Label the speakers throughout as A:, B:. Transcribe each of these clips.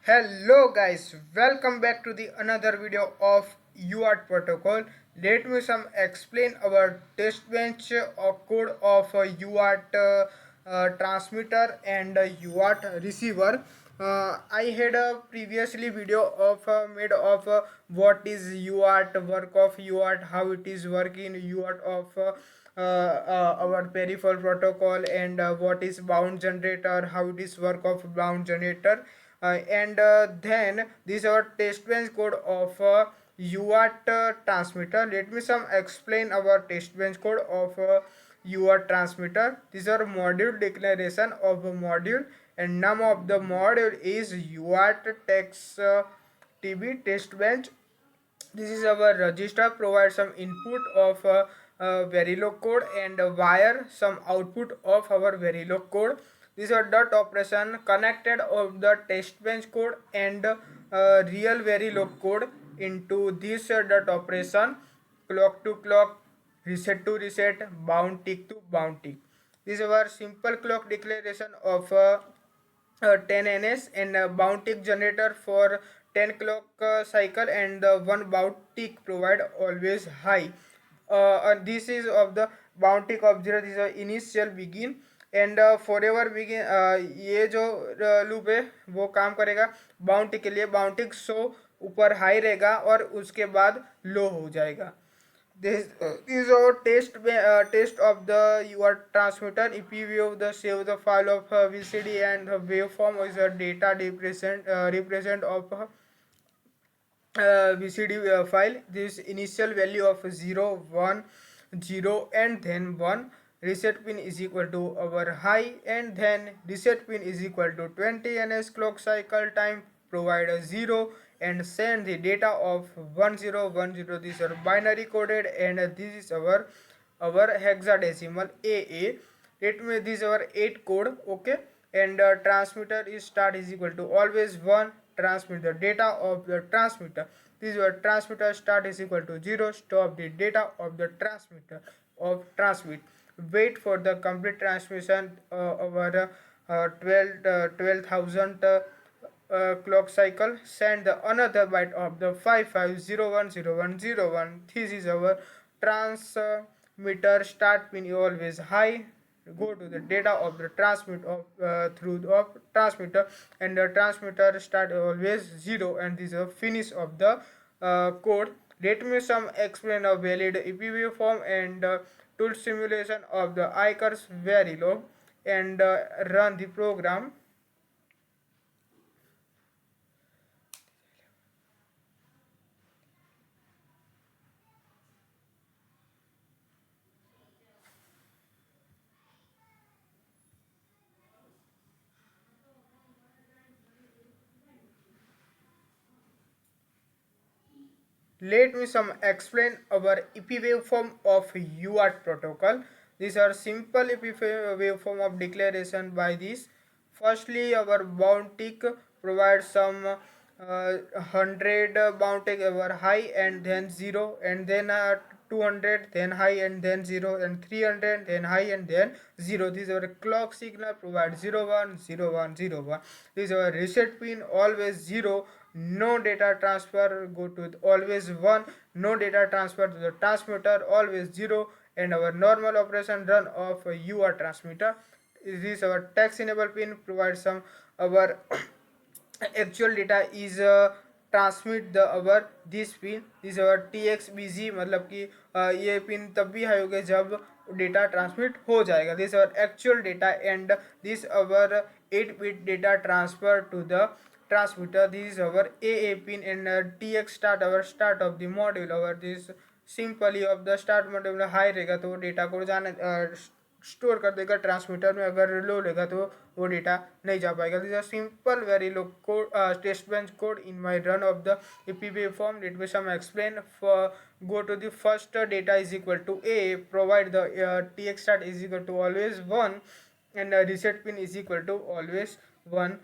A: Hello guys, welcome back to the another video of UART Protocol. Let me some explain our test bench code of UART transmitter and UART receiver. I had a previously video of made of what is UART, work of UART, how it is working UART of our peripheral protocol, and what is bound generator, how it is work of bound generator. And then this is our test bench code of UART transmitter. Let me some explain our test bench code of UART transmitter. These are module declaration of a module, and name of the module is UART TX TB test bench. This is our register, provide some input of Verilog code and wire some output of our Verilog code. These are dot operation connected of the test bench code and real Verilog code into this dot operation, clock to clock, reset to reset, bound tick to bound tick. This is our simple clock declaration of 10 ns and bound tick generator for 10 clock cycle, and one bound tick provide always high. This is of the bound tick of 0. this is initial begin and for ever begin. ये जो loop है वो काम करेगा बाउंटिक के लिए. बाउंटिक 100 ऊपर high रहेगा और उसके बाद लो हो जाएगा. This is our test of the UART transmitter. If you save the file of VCD and waveform is a data represent of VCD file. This initial value of 0 1 0 and then 1. Reset pin is equal to our high, and then reset pin is equal to 20 ns clock cycle time, provide a 0 and send the data of 1010. These are binary coded, and this is our hexadecimal AA. Let me this is our 8 code. Okay, and transmitter is start is equal to always 1. Transmit the data of the transmitter. This is your transmitter start is equal to 0. Stop the data of the transmitter of transmit. Wait for the complete transmission over 12,000 clock cycle. Send the another byte of the 55010101. This is our transmitter start pin always high. Go to the data of the transmit of through the transmitter, and the transmitter start always 0, and this is a finish of the code. Let me some explain a valid EPV form and tool simulation of the ICARS Verilog, and run the program. Let me some explain our EP waveform of UART protocol. These are simple EP waveform of declaration by this. Firstly, our bound tick provides some 100 bound tick over high, and then 0, and then 200, then high, and then 0, and 300, then high, and then 0. This is our clock signal provide 0 1 0 1 0 1. This is our reset pin always 0. No data transfer go to always 1. No data transfer to the transmitter always 0. And our normal operation run of UART transmitter. This is our text enable pin provides some our actual data is transmit the our this pin. This is our TX BZ, मतलब कि ये pin तब भी high होगा जब data transmit हो जाएगा. This our actual data, and this our 8-bit data transfer to the transmitter. This is our AA pin, and TX start our start of the module. Our this simply of the start module high रहेगा तो data को जाने store कर देगा transmitter में. अगर लो लेगा तो वो डेटा नहीं जा पाएगा. This are simple very low code test bench code in my run of the EPB form. Let me some explain. Go to the first data is equal to A, provide the TX start is equal to always 1, and reset pin is equal to always 1.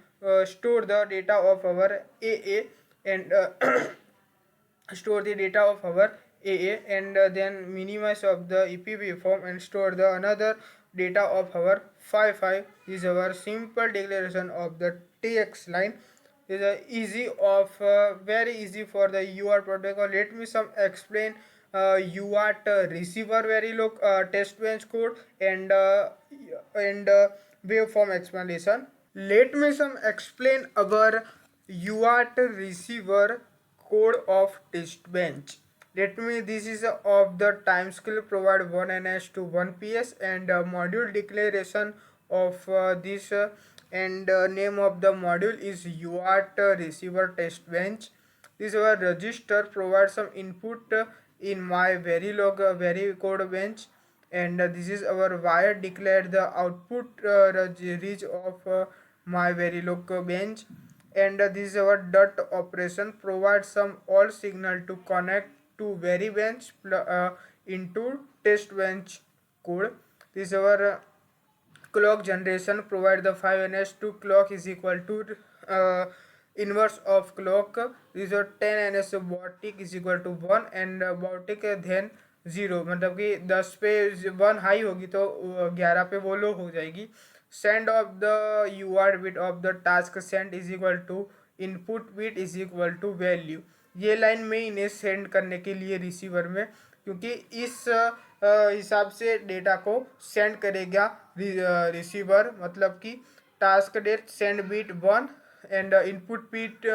A: Store the data of our AA, and store the data of our AA, and then minimize of the EPB form and store the another data of our 55 is our simple declaration of the TX line. is easy of very easy for the UART protocol. Let me some explain UART receiver Verilog test bench code and waveform explanation. Let me some explain our UART receiver code of test bench. Let me this is of the time scale provide 1ns to 1ps and module declaration of this and name of the module is UART receiver test bench. This our register provides some input in my Verilog code bench, and this is our wire declare the output reach of my Verilog bench, and this is our dot operation provide some all signal to connect to very bench into test bench code. This is our clock generation provide the 5ns to clock is equal to inverse of clock. This is 10ns boutique is equal to 1 and boutique then 0, मतलब कि 10 पे 1 high होगी तो 11 पे वो low हो जाएगी. Send of the UR bit of the task send is equal to input bit is equal to value. ये लाइन में इन्हें सेंड करने के लिए रिसीवर में, क्योंकि इस हिसाब से डेटा को सेंड करेगा रिसीवर, मतलब कि task date send bit 1 and input bit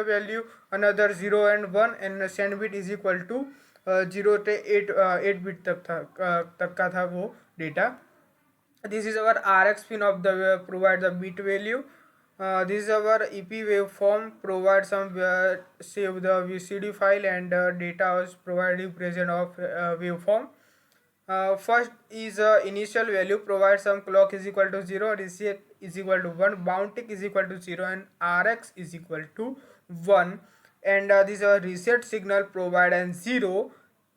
A: value another 0 and 1 and send bit is equal to 0 से 8 बिट तक का था वो data. This is our RX pin of the provide the bit value. This is our EP waveform provide some save the VCD file and data was provided present of waveform. First is initial value provide some clock is equal to 0, reset is equal to 1, bound tick is equal to 0 and RX is equal to 1, and this reset signal provide and 0.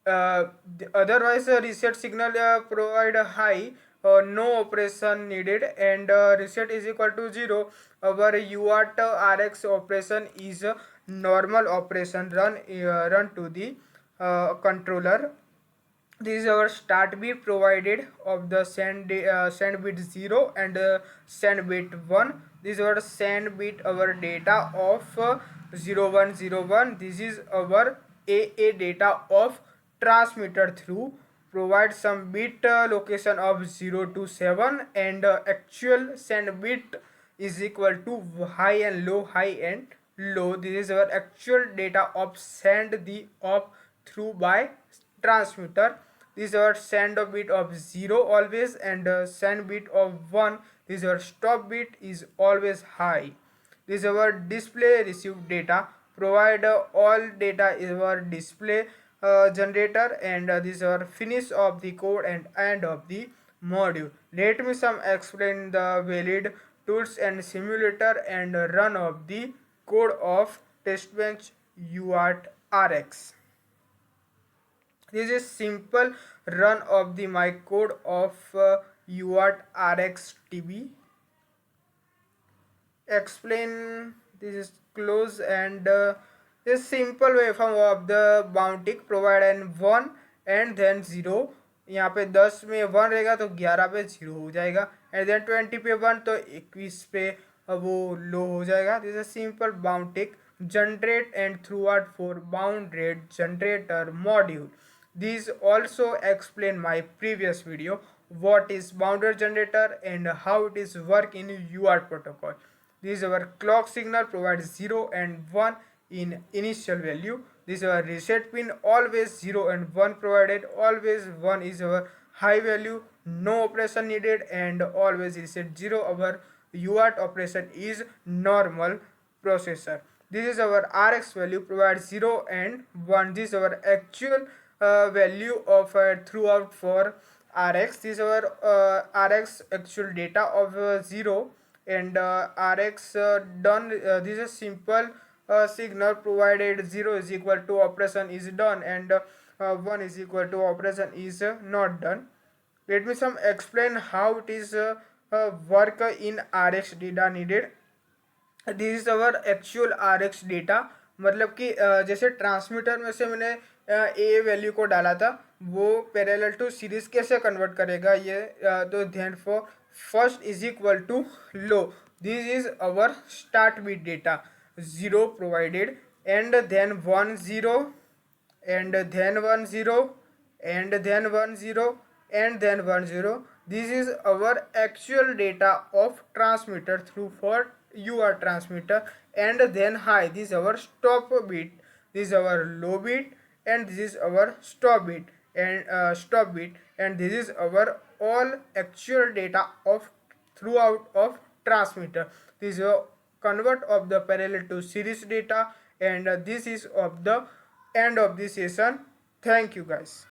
A: Otherwise reset signal provide a high, no operation needed, and reset is equal to 0. Our UART RX operation is a normal operation run to the controller. This is our start bit provided of the send bit 0 and send bit 1. This is our send bit our data of 0101. This is our AA data of transmitter through provide some bit location of 0 to 7 and actual send bit is equal to high and low, high and low. This is our actual data of send the of through by transmitter. This is our send bit of 0 always and send bit of 1. This is our stop bit is always high. This is our display received data provide all data is our display generator, and this is our finish of the code and end of the module. Let me some explain the valid tools and simulator and run of the code of test bench UART RX. This is simple run of the my code of UART RX TB. Explain this is close and this simple waveform of the bound tick provide and 1 and then 0. यहाँ पे 10 में 1 रहेगा तो 11 पे 0 हो जाएगा, and then 20 पे 1 तो 21 पे वो लो हो जाएगा. This is simple bound tick generate and throughout for bound rate generator module. These also explain my previous video what is bounded generator and how it is work in UART protocol. This is our clock signal provides 0 and 1 in initial value. This is our reset pin always 0 and 1 provided, always 1 is our high value, no operation needed, and always reset 0. Our UART operation is normal processor. This is our RX value provides 0 and 1. This is our actual value of throughout for RX. This is our RX actual data of 0 and RX done. This is simple signal provided 0 is equal to operation is done and 1 is equal to operation is not done. Let me some explain how it is work in RX data needed. This is our actual RX data, मतलब कि जैसे transmitter में से मैंने ए value को डाला था वो पैरेलल टू सीरीज कैसे कन्वर्ट करेगा ये, तो ध्यान for first is equal to low. This is our start bit data. 0 provided, and then 1 0, and then 1 0, and then 1 0, and then 1 0. This is our actual data of transmitter through for UART transmitter. And then high, this is our stop bit, this is our low bit, and this is our stop bit, and this is our all actual data of throughout of transmitter. This is a convert of the parallel to series data, and this is of the end of the session. Thank you guys.